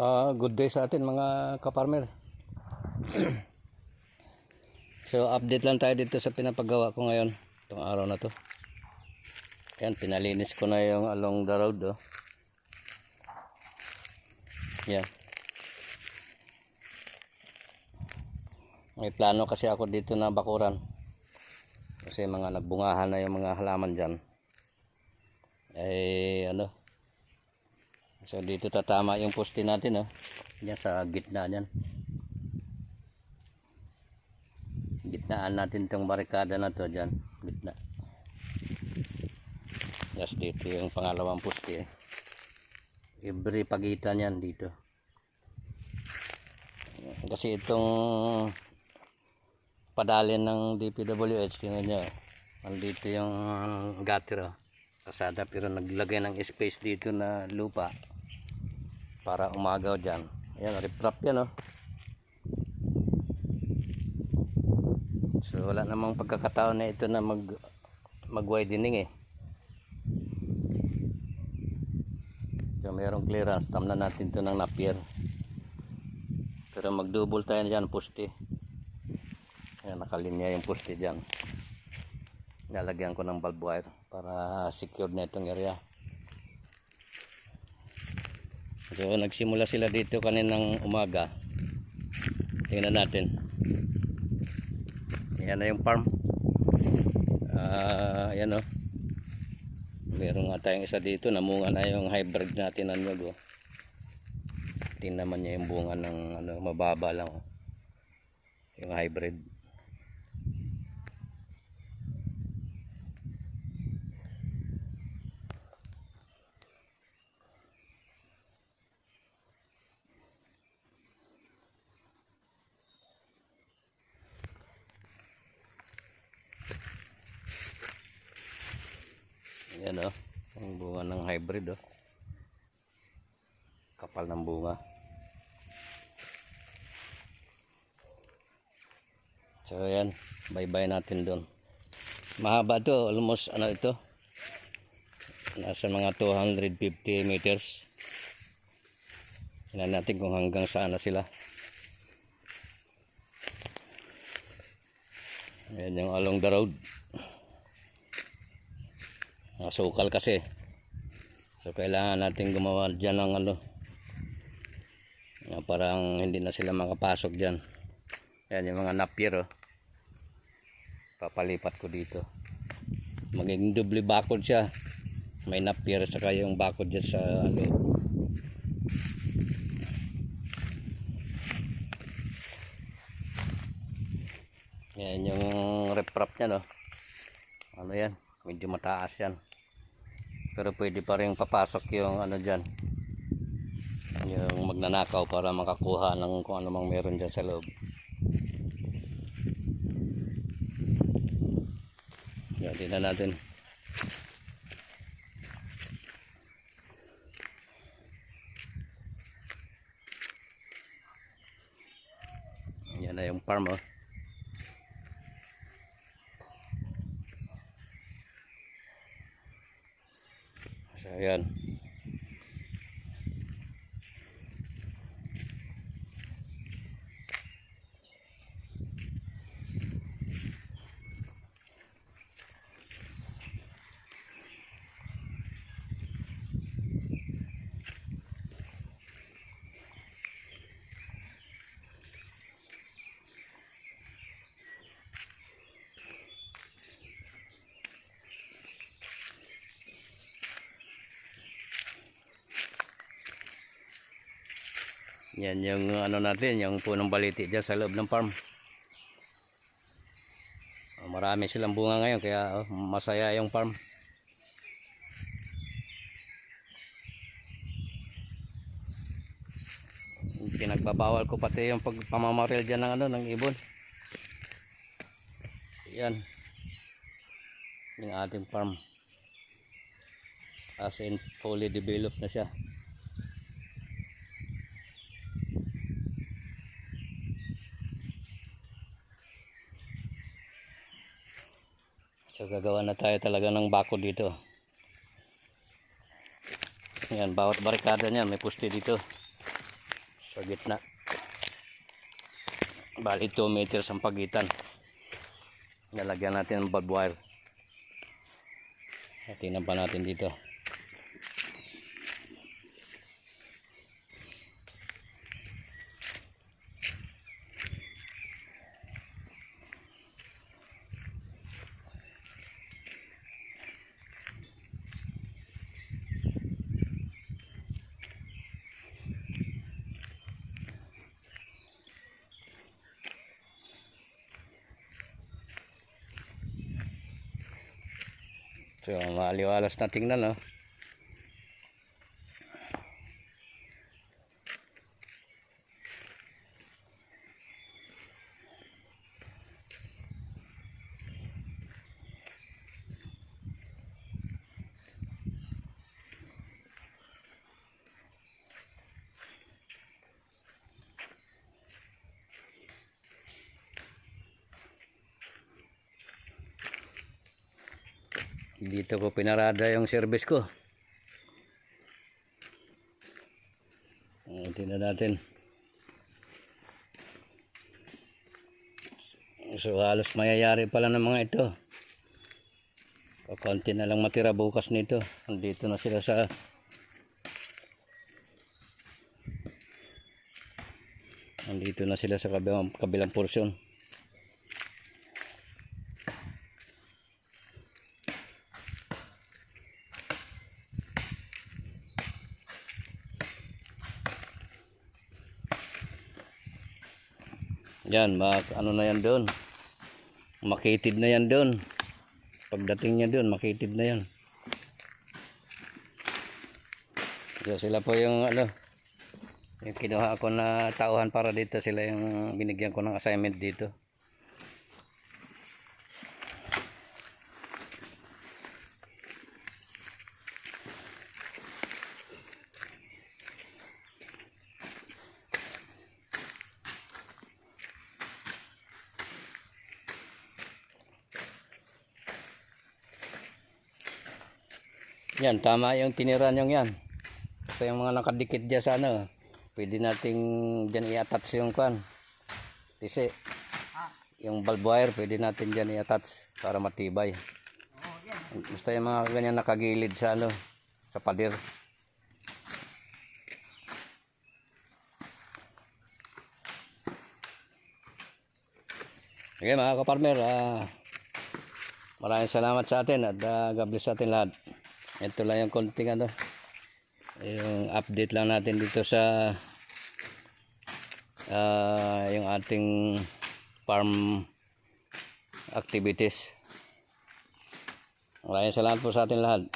Good day sa atin mga kaparmer. So update lang tayo dito sa pinapagawa ko ngayon itong araw na to. Yan, pinalinis ko na yung along the road Yan. May plano kasi ako dito na bakuran. Kasi mga nagbungahan na yung mga halaman dyan. So dito tatama yung poste natin Diyan sa gitna niyan. Gitnaan natin tong barikada na to diyan, gitna. Just dito yung pangalawang poste. Every pagitan yan dito. Kasi itong padalin ng DPWH, tingnan nyo. Nandito yung gutter kasada, pero naglagay ng space dito na lupa para umagaw dyan. Ayan, riprap yan So wala namang pagkakataon na ito na mag-widening So mayroong clearance, tamnan natin ito ng napier. Pero mag-double tayo dyan, poste. Ayan, nakalinya yung poste dyan. Nalagyan ko ng bulb wire para secure na itong area. So nagsimula sila dito kaninang umaga. Tingnan natin. Yan na yung farm. Ayan meron nga tayong isa dito, namunga na yung hybrid natin ng nyog. Tingnan naman niya yung bunga ng mababa lang yung hybrid. Yan ang bunga ng hybrid kapal ng bunga. So yan, bye-bye natin doon. Mahaba to, almost ito. Nasa mga 250 meters. Tingnan natin kung hanggang saan na sila. Yan yung along the road. Sukal kasi. So kailangan natin gumawa dyan ng parang hindi na sila makapasok dyan. Yan yung mga napier papalipat ko dito. Magiging double bakod siya. May napier saka yung bakod dyan sa Yan yung riprap niya yan, medyo mataas yan. Pero pwede pa rin papasok yung dyan, yung magnanakaw para makakuha ng kung ano mang meron dyan sa loob. Yan, tingnan natin. Yan na yung farm So ayan. Yan yung natin, yung punong baliti dyan sa loob ng farm. Marami silang bunga ngayon kaya masaya yung farm. Pinagbabawal ko pati yung pagpamamaril dyan ng ibon. Yan yung ating farm, as in fully developed na siya. So gagawa na tayo talaga ng bakod dito. Yan, bawat barikada niyan may poste dito. sa gitna. Bali 2 meters ang pagitan. Lalagyan natin ng barbed wire. Tingnan pa natin dito. So, maliwalas na tingnan, no? Dito ko pinarada yung service ko. Tingnan natin. So halos mayayari pala ng mga ito. Kaunti na lang matira bukas nito. Andito na sila sa kabilang porsyon. Yan, ano na yan doon. Makitid na yan doon. Pagdating niya doon, makitid na yan. So, sila po yung yung kinuha ako na tauhan para dito. Sila yung binigyan ko ng assignment dito. Yan, tama yung tinira nyo yan. Ito yung mga nakadikit dyan sa pwede nating dyan i-attach yung kwan. Kasi yung valve wire pwede natin dyan i-attach para matibay. Basta yung mga ganyan nakagilid sa sa pader. Okay mga kaparmer, maraming salamat sa atin at God bless sa atin lahat. Ito lang yung konting yung update lang natin dito sa yung ating farm activities. Maraming salamat po sa atin lahat.